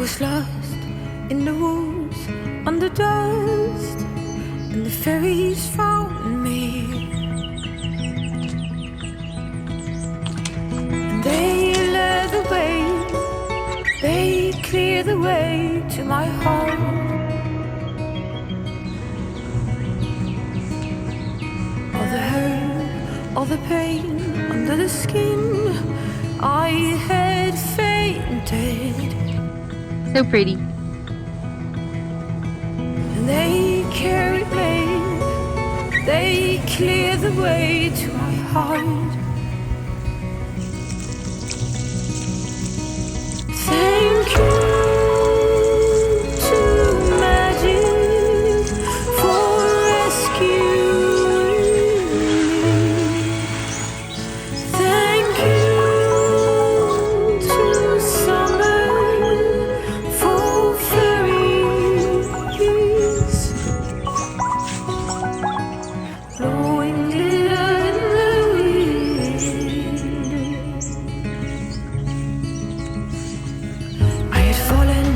was lost in the woods under dust, and the fairies found me. And they led the way, they cleared the way to my heart. All the hurt, all the pain under the skin, I had fainted. So pretty. And they carried me, they cleared the way to my heart. Thank you to magic for rescuing me. Thank you to summer for fairies blowing glitter in the wind. I had fallen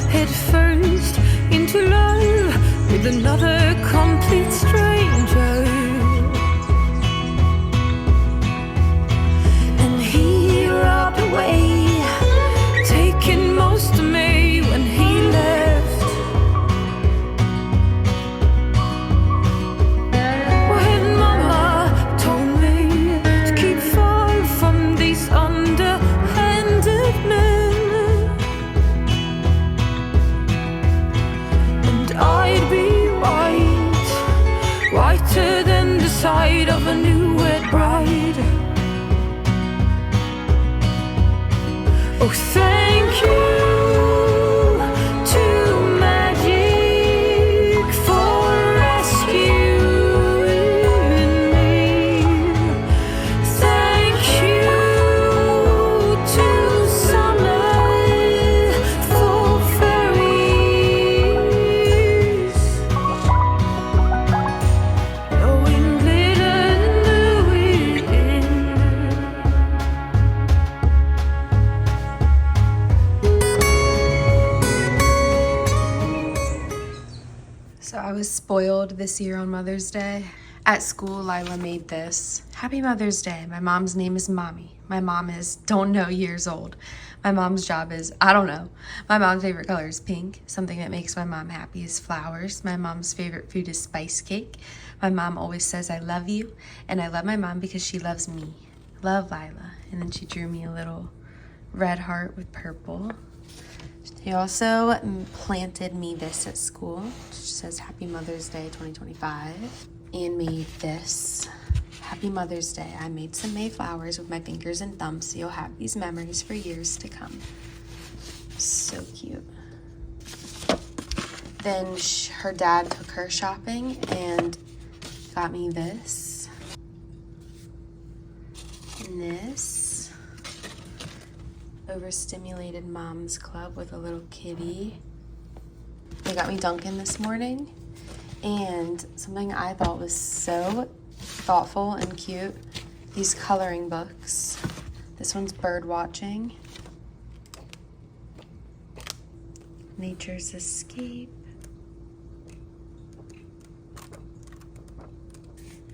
head first into love with another complete stranger, and he robbed away, taking most of me when he left. When mama told me to keep far from these underhanded men, and I'd be white, whiter than the side of a new wed bride. Oh, thank you to magic for rescuing me. Thank you to summer for fairies blowing glitter in the wind. So I was spoiled this year on Mother's Day. At school, Lyla made this. Happy Mother's Day. My mom's name is Mommy. My mom is, don't know, years old. My mom's job is, I don't know. My mom's favorite color is pink. Something that makes my mom happy is flowers. My mom's favorite food is spice cake. My mom always says, I love you. And I love my mom because she loves me. Love Lyla. And then she drew me a little red heart with purple. They also planted me this at school, which says Happy Mother's Day 2025, and made this. Happy Mother's Day. I made some Mayflowers with my fingers and thumbs, so you'll have these memories for years to come. So cute. Then her dad took her shopping and got me this. And this. Overstimulated Moms Club with a little kitty. They got me Dunkin' this morning, and something I thought was so thoughtful and cute, these coloring books. This one's bird watching, Nature's Escape,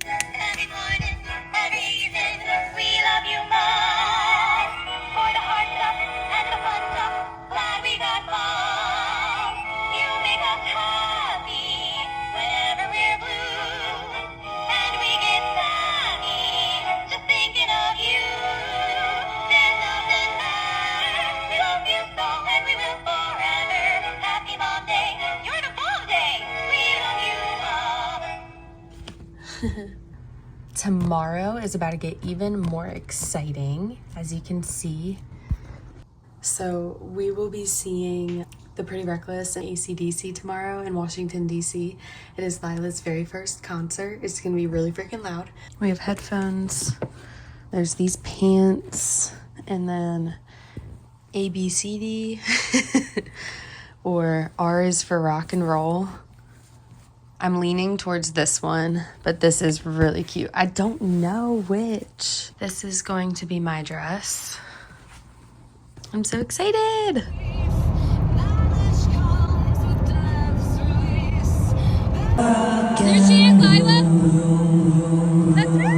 Every morning, every evening, we love you, Mom. For the hard stuff and the fun stuff, glad we got Mom. You make us happy whenever we're blue, and we get savvy just thinking of you. There's nothing better. We love you so, and we will forever. Happy Mom Day. You're the Mom Day. We love you, Mom. Tomorrow is about to get even more exciting, as you can see. So we will be seeing The Pretty Reckless and AC/DC tomorrow in Washington, D.C. It is Lyla's very first concert. It's going to be really freaking loud. We have headphones. There's these pants, and then ABCD, or R is for rock and roll. I'm leaning towards this one, but this is really cute. I don't know which. This is going to be my dress. I'm so excited. There she is, Lyla. That's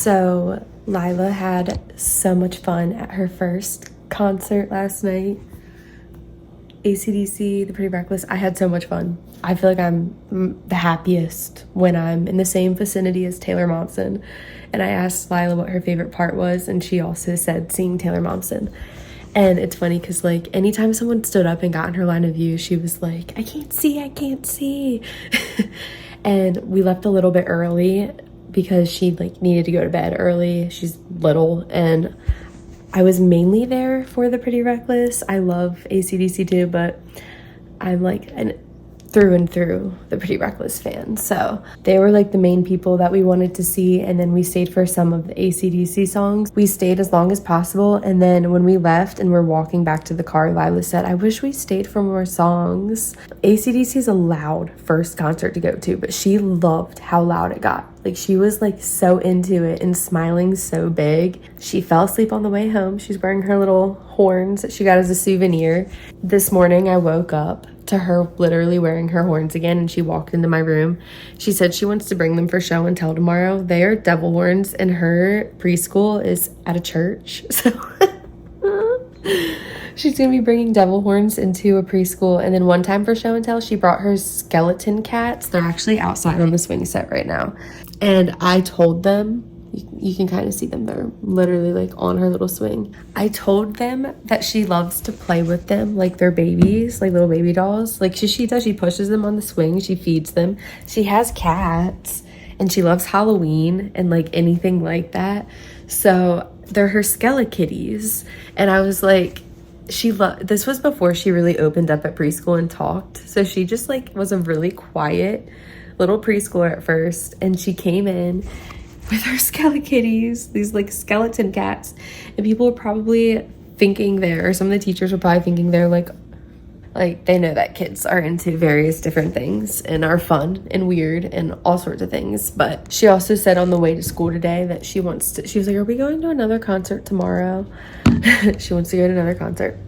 So Lyla had so much fun at her first concert last night. AC/DC, The Pretty Reckless. I had so much fun. I feel like I'm the happiest when I'm in the same vicinity as Taylor Momsen. And I asked Lyla what her favorite part was, and she also said seeing Taylor Momsen. And it's funny because, like, anytime someone stood up and got in her line of view, she was like, I can't see. And we left a little bit early because she, like, needed to go to bed early. She's little, and I was mainly there for The Pretty Reckless. I love AC/DC too, but I'm like an through and through The Pretty Reckless fan. So they were like the main people that we wanted to see, and then we stayed for some of the AC/DC songs. We stayed as long as possible, and then when we left and we're walking back to the car, Lyla said, I wish we stayed for more songs. AC/DC is a loud first concert to go to, but she loved how loud it got. Like, she was like so into it and smiling so big. She fell asleep on the way home. She's wearing her little horns that she got as a souvenir. This morning I woke up to her literally wearing her horns again, and she walked into my room. She said she wants to bring them for show and tell tomorrow. They are devil horns, and her preschool is at a church. So she's gonna be bringing devil horns into a preschool. And then one time for show and tell, she brought her skeleton cats. They're actually outside on the swing set right now. And I told them You can kind of see them. They're literally like on her little swing. I told them that she loves to play with them like they're babies, like little baby dolls. Like she does, she pushes them on the swing, she feeds them. She has cats and she loves Halloween and like anything like that. So they're her Skelikitties. And I was like, this was before she really opened up at preschool and talked. So she just like was a really quiet little preschooler at first, and she came in with her Skelikitties, these like skeleton cats, and people were probably thinking some of the teachers were probably thinking they're like they know that kids are into various different things and are fun and weird and all sorts of things. But she also said on the way to school today that she was like, are we going to another concert tomorrow? She wants to go to another concert.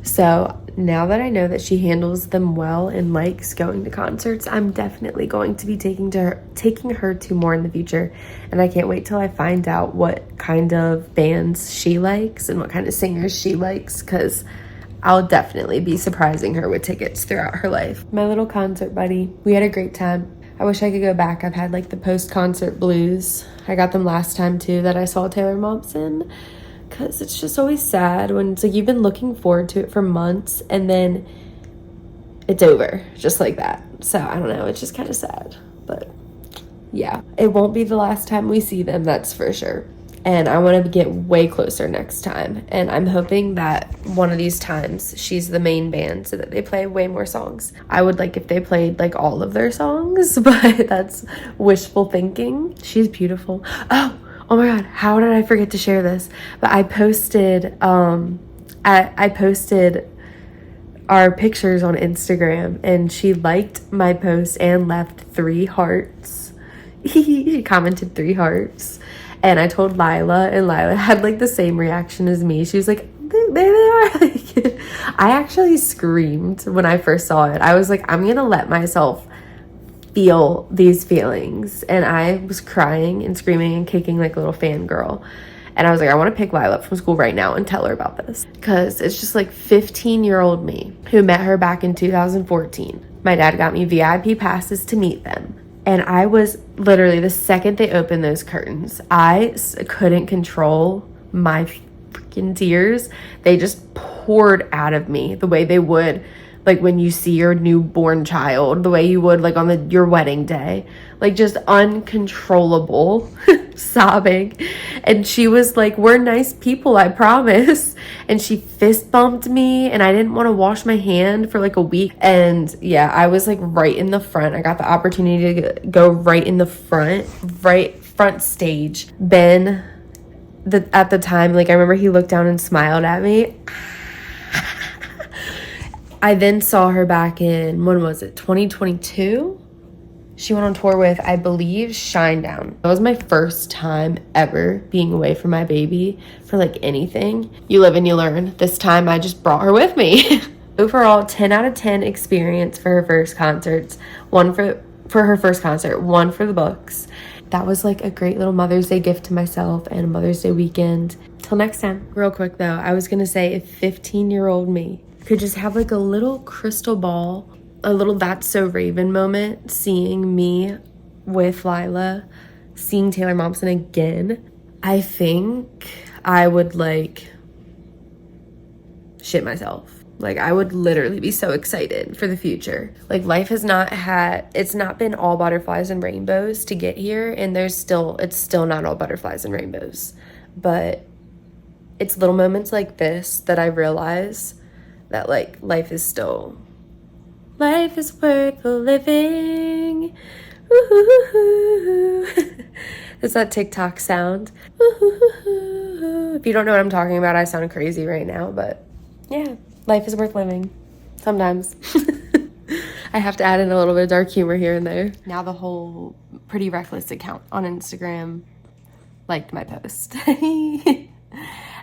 So now that I know that she handles them well and likes going to concerts, I'm definitely going to be taking her to more in the future. And I can't wait till I find out what kind of bands she likes and what kind of singers she likes, because I'll definitely be surprising her with tickets throughout her life. My little concert buddy, we had a great time. I wish I could go back. I've had like the post-concert blues. I got them last time too that I saw Taylor Momsen. Because it's just always sad when it's like you've been looking forward to it for months and then it's over just like that. So I don't know, it's just kind of sad. But yeah, it won't be the last time we see them, that's for sure. And I want to get way closer next time. And I'm hoping that one of these times she's the main band so that they play way more songs. I would like if they played like all of their songs, but that's wishful thinking. She's beautiful. Oh my God, how did I forget to share this? But I posted, I posted our pictures on Instagram, and she liked my post and left 3 hearts. She commented 3 hearts. And I told Lyla, and Lyla had like the same reaction as me. She was like, there they are. I actually screamed when I first saw it. I was like, I'm gonna let myself feel these feelings. And I was crying and screaming and kicking like a little fangirl. And I was like, I want to pick Lyla up from school right now and tell her about this, because it's just like 15-year-old me who met her back in 2014. My dad got me VIP passes to meet them. And I was literally, the second they opened those curtains, I couldn't control my freaking tears. They just poured out of me the way they would like when you see your newborn child, the way you would like on your wedding day, like just uncontrollable sobbing. And she was like, we're nice people, I promise. And she fist bumped me, and I didn't want to wash my hand for like a week. And yeah, I was like right in the front. I got the opportunity to go right in the front stage. Ben, at the time, like I remember he looked down and smiled at me. I then saw her back in, when was it, 2022? She went on tour with, I believe, Shinedown. That was my first time ever being away from my baby for like anything. You live and you learn. This time I just brought her with me. Overall, 10 out of 10 experience for her first concerts. 1 for her first concert, 1 for the books. That was like a great little Mother's Day gift to myself and a Mother's Day weekend. Till next time. Real quick though, I was gonna say if 15-year-old me could just have like a little crystal ball, a little That's So Raven moment, seeing me with Lyla, seeing Taylor Momsen again, I think I would like shit myself. Like I would literally be so excited for the future. Like life has it's not been all butterflies and rainbows to get here, and it's still not all butterflies and rainbows. But it's little moments like this that I realize that like life is worth living. Ooh. It's that TikTok sound. Ooh. If you don't know what I'm talking about, I sound crazy right now, but yeah, life is worth living. Sometimes. I have to add in a little bit of dark humor here and there. Now the whole Pretty Reckless account on Instagram liked my post.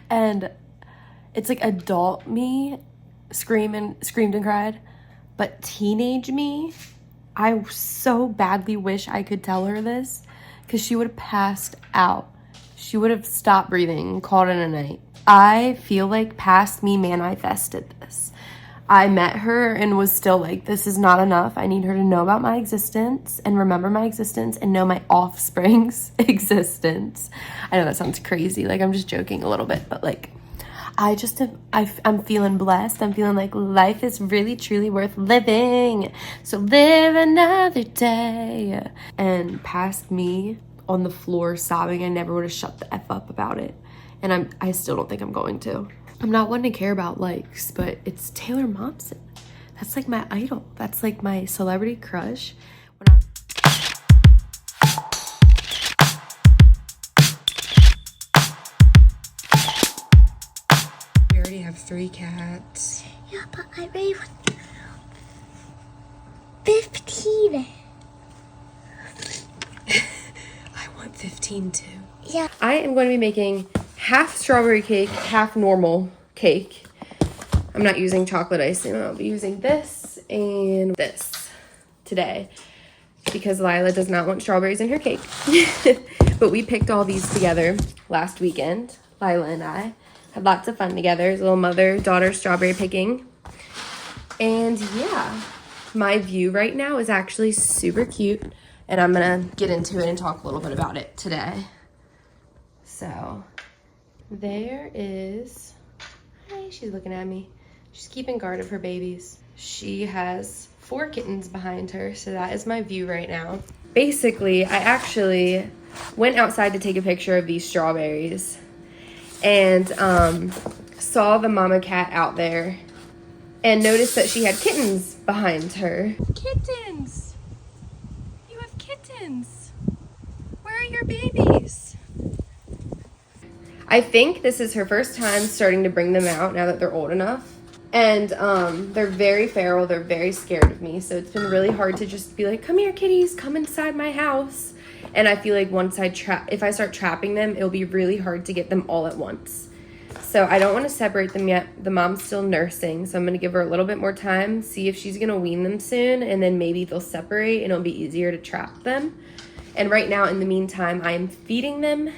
And it's like adult me screamed and cried, but teenage me, I so badly wish I could tell her this, because she would have passed out. She would have stopped breathing and called it a night. I feel like past me manifested this. I met her and was still like, this is not enough. I need her to know about my existence and remember my existence and know my offspring's existence. I know that sounds crazy. Like, I'm just joking a little bit, but like, I'm feeling blessed. I'm feeling like life is really, truly worth living. So live another day. And past me on the floor sobbing, I never would have shut the F up about it. And I still don't think I'm going to. I'm not one to care about likes, but it's Taylor Momsen. That's like my idol. That's like my celebrity crush. We already have 3 cats. Yeah, but I really want 15. I want 15 too. Yeah. I am going to be making half strawberry cake, half normal cake. I'm not using chocolate icing. I'll be using this and this today because Lyla does not want strawberries in her cake. But we picked all these together last weekend. Lyla and I had lots of fun together. It was a little mother-daughter strawberry picking. And yeah, my view right now is actually super cute. And I'm going to get into it and talk a little bit about it today. So there is, hey, she's looking at me. She's keeping guard of her babies. She has 4 kittens behind her, so that is my view right now. Basically, I actually went outside to take a picture of these strawberries and saw the mama cat out there and noticed that she had kittens behind her. Kittens! You have kittens! Where are your babies? I think this is her first time starting to bring them out now that they're old enough. And they're very feral. They're very scared of me. So it's been really hard to just be like, come here, kitties, come inside my house. And I feel like once if I start trapping them, it'll be really hard to get them all at once. So I don't want to separate them yet. The mom's still nursing, so I'm going to give her a little bit more time, see if she's going to wean them soon, and then maybe they'll separate and it'll be easier to trap them. And right now, in the meantime, I am feeding them,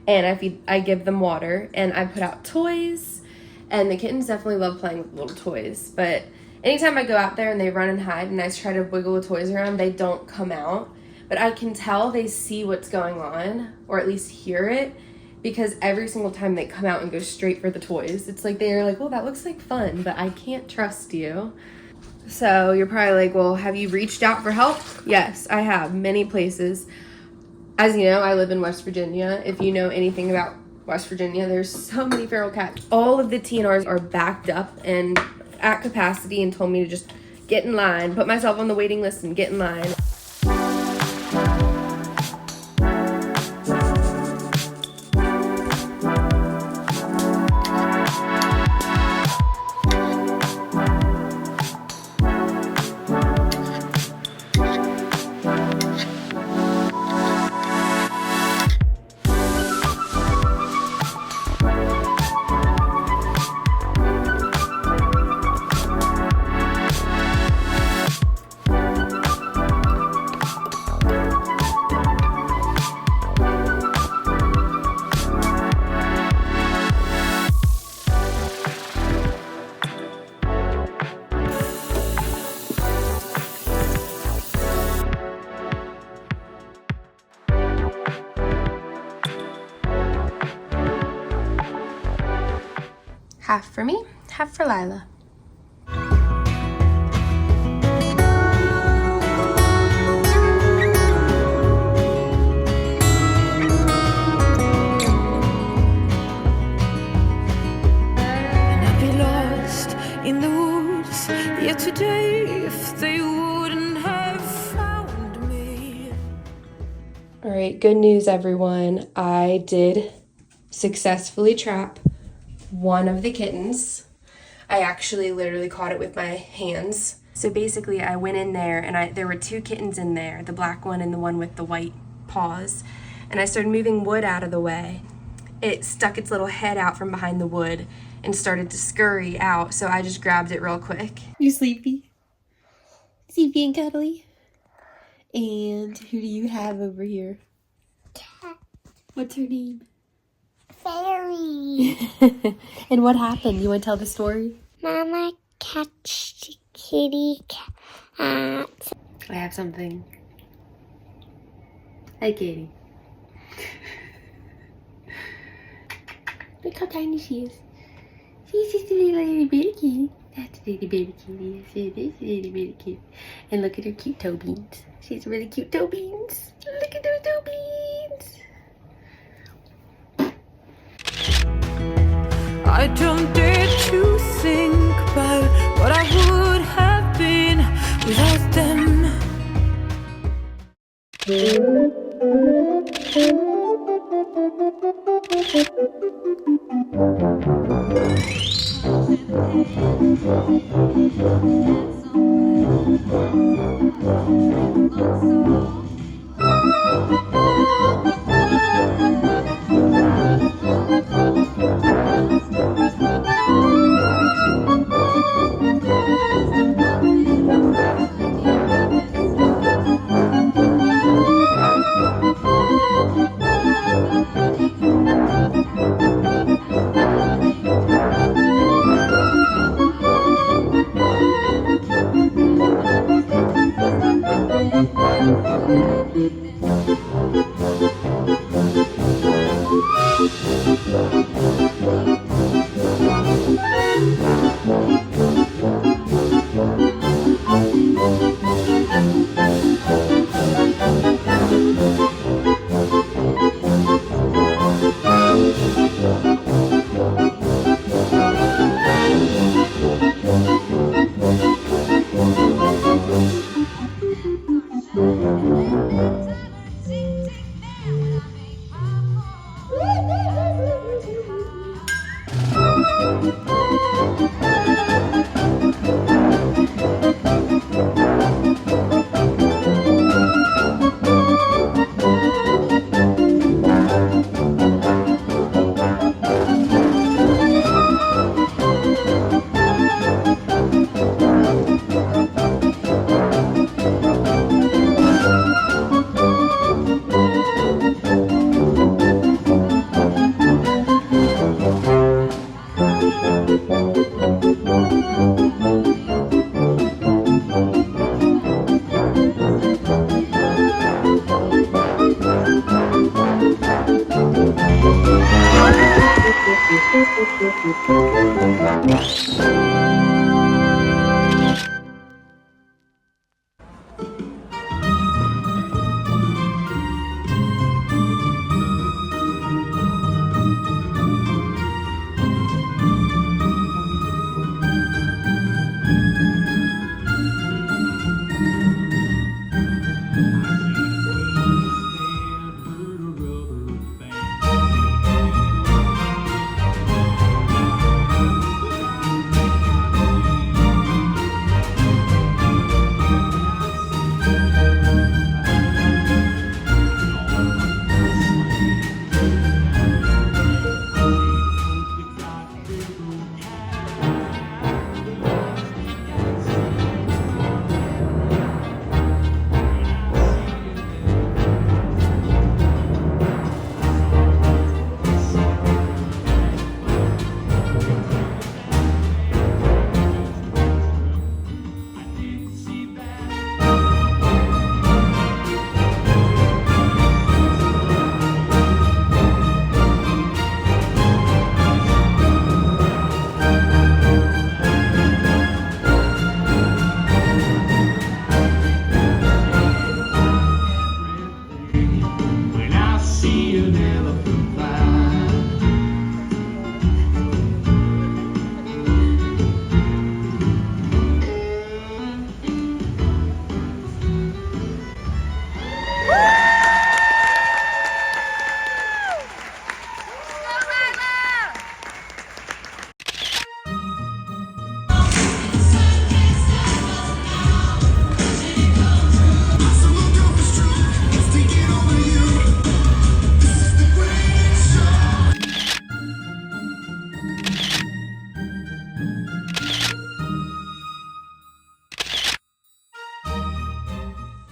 and I give them water, and I put out toys. And the kittens definitely love playing with little toys. But anytime I go out there and they run and hide and I try to wiggle the toys around, they don't come out. But I can tell they see what's going on, or at least hear it, because every single time they come out and go straight for the toys. It's like they're like, well, that looks like fun, but I can't trust you. So you're probably like, well, have you reached out for help? Yes, I have, many places. As you know, I live in West Virginia. If you know anything about West Virginia, there's so many feral cats. All of the TNRs are backed up and at capacity and told me to just get in line, put myself on the waiting list and get in line. Half for me, half for Lyla. And I'd be lost in the woods, yet today if they wouldn't have found me. All right, good news, everyone. I did successfully trap one of the kittens. I actually literally caught it with my hands. So basically I went in there and there were 2 kittens in there, the black one and the one with the white paws. And I started moving wood out of the way. It stuck its little head out from behind the wood and started to scurry out. So I just grabbed it real quick. You sleepy? Sleepy and cuddly? And who do you have over here? Cat. What's her name? Fairy. And what happened? You want to tell the story? Mama cat catch kitty cat. I have something. Hi, Katie. Look how tiny she is. She's just a little bitty kitty. That's a little baby kitty. Yes, it is a little bitty kitty. And look at her cute toe beans. She's really cute toe beans. Look at those toe beans. I don't dare to think about what I would have been without them.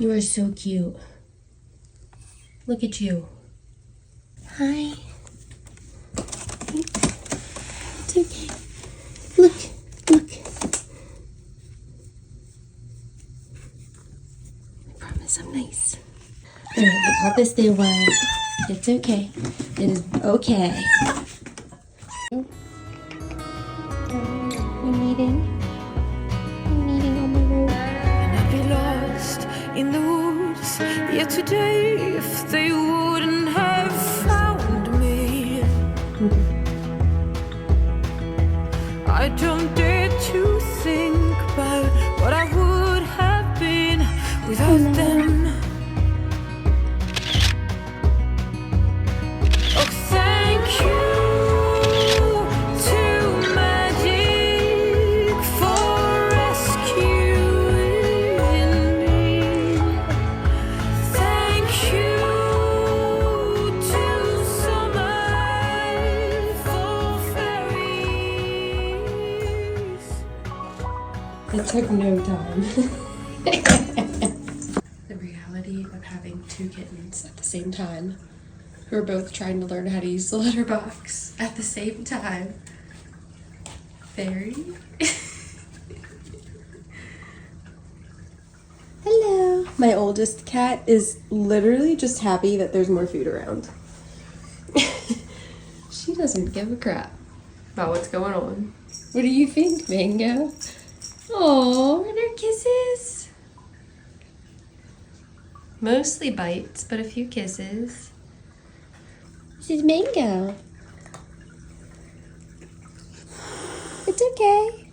You are so cute. Look at you. Hi. It's okay. Look, look. promise they won't. It's okay. It is okay. You eating? You eating on the road? And I'd be lost in the woods yet today if they wouldn't have found me. I don't dare to think about what I would have been without them. Oh, thank you to magic for rescuing me. Thank you to summer for fairies. It took no time. The reality of having two kittens at the same time who are both trying to learn how to use the letterbox at the same time. Fairy. Hello. My oldest cat is literally just happy that there's more food around. She doesn't give a crap about what's going on. What do you think, Mango? Oh, and her kisses. Mostly bites, but a few kisses. This is Mango. It's okay.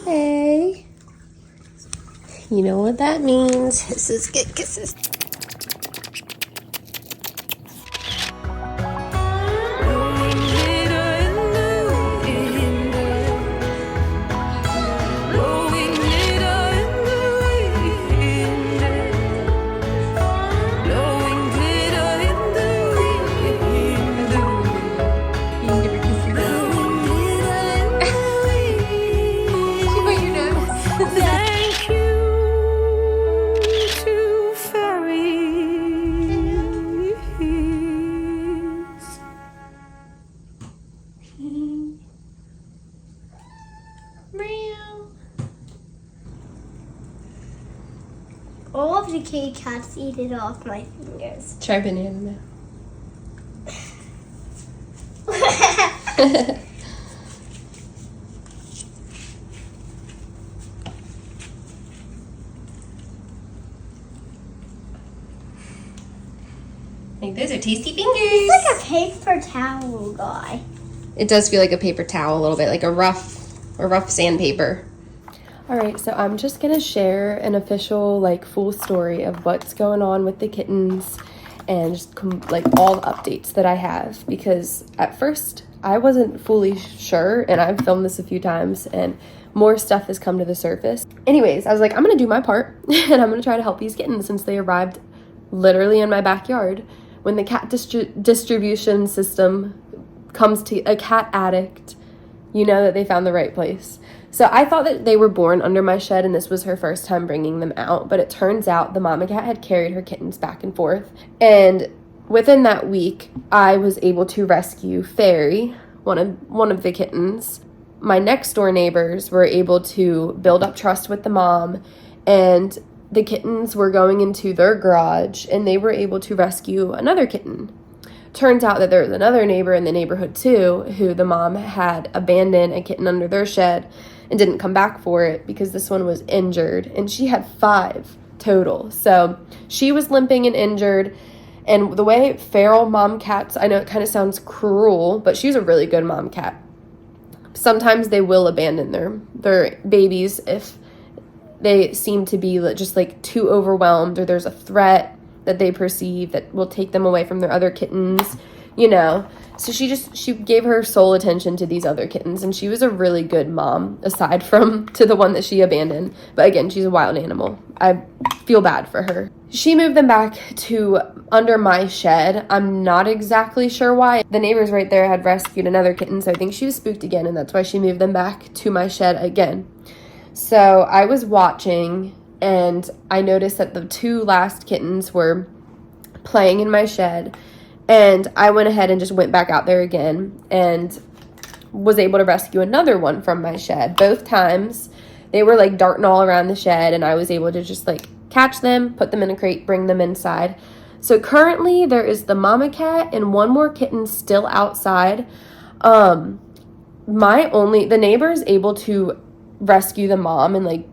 Hey. You know what that means. This is good kisses. Blowing glitter in the wind. Blowing glitter in the wind. Blowing glitter in the wind. You can give her kisses. Blowing glitter in the wind. She put your nose. Thank you to fairies. Meow. All of the kitty cats eat it off my fingers. Try banana now. Like those are tasty fingers. It's like a paper towel guy. It does feel like a paper towel a little bit, like a rough sandpaper. All right, so I'm just gonna share an official, like, full story of what's going on with the kittens and just like all the updates that I have, because at first I wasn't fully sure, and I've filmed this a few times and more stuff has come to the surface. Anyways, I was like, I'm gonna do my part and I'm gonna try to help these kittens since they arrived literally in my backyard. When the cat distribution system comes to a cat addict, you know that they found the right place. So I thought that they were born under my shed and this was her first time bringing them out, but it turns out the mama cat had carried her kittens back and forth. And within that week, I was able to rescue Fairy, one of the kittens. My next door neighbors were able to build up trust with the mom, and the kittens were going into their garage and they were able to rescue another kitten. Turns out that there was another neighbor in the neighborhood too who the mom had abandoned a kitten under their shed and didn't come back for it because this one was injured, and she had 5 total. So she was limping and injured, and the way feral mom cats, I know it kind of sounds cruel, but she's a really good mom cat. Sometimes they will abandon their babies if they seem to be just like too overwhelmed, or there's a threat that they perceive that will take them away from their other kittens, you know. So she gave her sole attention to these other kittens, and she was a really good mom aside from to the one that she abandoned. But again, she's a wild animal. I feel bad for her. She moved them back to under my shed. I'm not exactly sure why. The neighbors right there had rescued another kitten, so I think she was spooked again, and that's why she moved them back to my shed again. So I was watching, and I noticed that the 2 last kittens were playing in my shed, and I went ahead and just went back out there again and was able to rescue another one from my shed. Both times they were like darting all around the shed, and I was able to just like catch them, put them in a crate, bring them inside. So currently there is the mama cat and one more kitten still outside. The neighbor is able to rescue the mom and like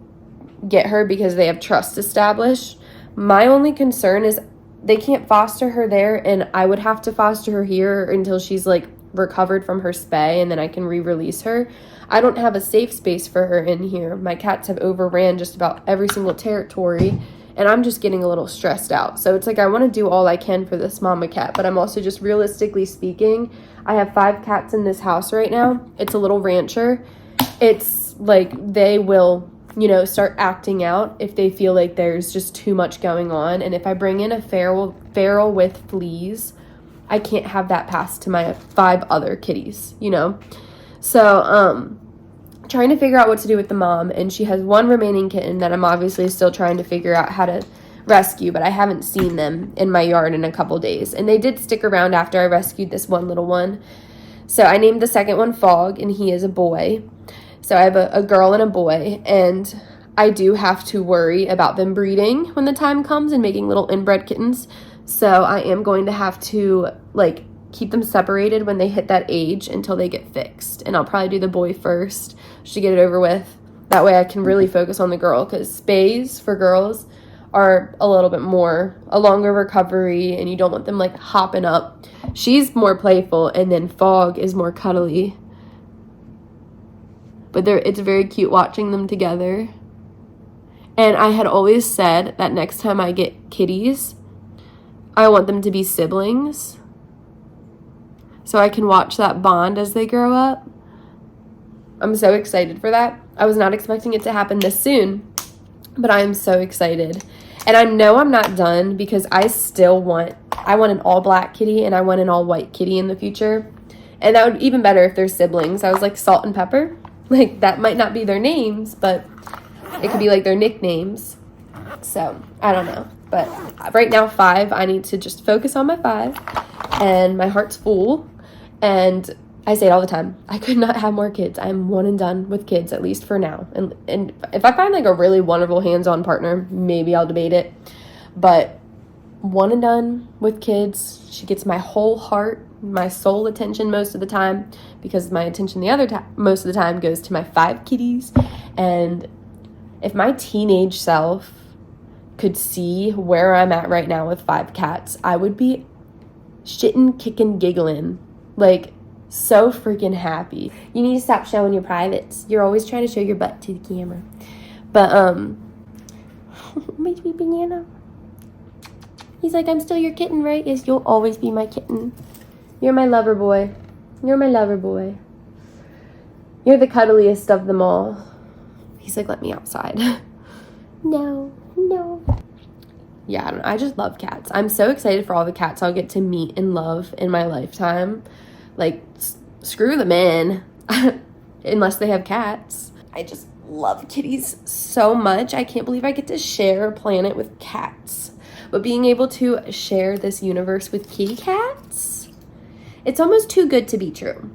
get her because they have trust established. My only concern is they can't foster her there, and I would have to foster her here until she's like recovered from her spay, and then I can re-release her. I don't have a safe space for her in here. My cats have overran just about every single territory, and I'm just getting a little stressed out. So it's like I want to do all I can for this mama cat, but I'm also just realistically speaking, I have 5 cats in this house right now. It's a little rancher. It's like they will, you know, start acting out if they feel like there's just too much going on. And if I bring in a feral with fleas, I can't have that pass to my 5 other kitties, you know? So, trying to figure out what to do with the mom, and she has 1 remaining kitten that I'm obviously still trying to figure out how to rescue, but I haven't seen them in my yard in a couple days. And they did stick around after I rescued this one little one. So I named the second one Fog, and he is a boy. So I have a girl and a boy, and I do have to worry about them breeding when the time comes and making little inbred kittens. So I am going to have to like keep them separated when they hit that age until they get fixed. And I'll probably do the boy first just to get it over with. That way I can really focus on the girl, because spays for girls are a longer recovery, and you don't want them like hopping up. She's more playful, and then Fog is more cuddly. But it's very cute watching them together. And I had always said that next time I get kitties, I want them to be siblings, so I can watch that bond as they grow up. I'm so excited for that. I was not expecting it to happen this soon, but I am so excited. And I know I'm not done, because I want an all black kitty and I want an all white kitty in the future. And that would be even better if they're siblings. I was like Salt and Pepper. Like, that might not be their names, but it could be like their nicknames. So I don't know. But right now 5, I need to just focus on my 5, and my heart's full. And I say it all the time, I could not have more kids. I'm one and done with kids, at least for now. And if I find like a really wonderful hands-on partner, maybe I'll debate it. But one and done with kids. She gets my whole heart, my sole attention most of the time, because my attention most of the time goes to my 5 kitties. And if my teenage self could see where I'm at right now with 5 cats, I would be shitting, kicking, giggling, like so freaking happy. You need to stop showing your privates. You're always trying to show your butt to the camera. But my sweet banana. He's like, I'm still your kitten, right? Yes, you'll always be my kitten. You're my lover boy. You're my lover boy. You're the cuddliest of them all. He's like, let me outside. No. Yeah, I just love cats. I'm so excited for all the cats I'll get to meet and love in my lifetime. Like, screw the men, unless they have cats. I just love kitties so much. I can't believe I get to share a planet with cats. But being able to share this universe with kitty cats, it's almost too good to be true.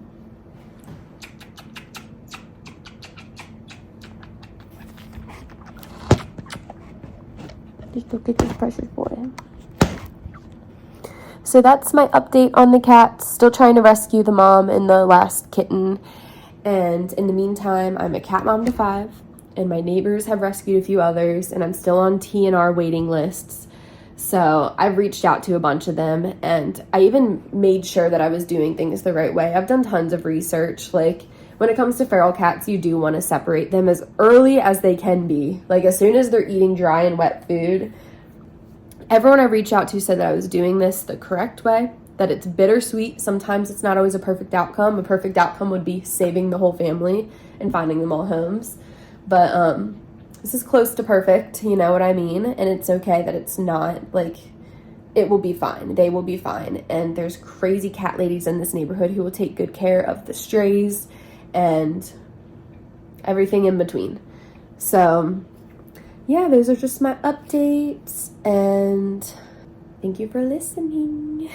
Just look at this precious boy. So that's my update on the cats. Still trying to rescue the mom and the last kitten. And in the meantime, I'm a cat mom to 5. And my neighbors have rescued a few others. And I'm still on TNR waiting lists. So I've reached out to a bunch of them. And I even made sure that I was doing things the right way. I've done tons of research. Like, when it comes to feral cats, you do want to separate them as early as they can be. Like, as soon as they're eating dry and wet food. Everyone I reached out to said that I was doing this the correct way, that it's bittersweet. Sometimes it's not always a perfect outcome. A perfect outcome would be saving the whole family and finding them all homes. But this is close to perfect, you know what I mean? And it's okay that it's not. Like, it will be fine. They will be fine. And there's crazy cat ladies in this neighborhood who will take good care of the strays and everything in between. So yeah, those are just my updates, and thank you for listening.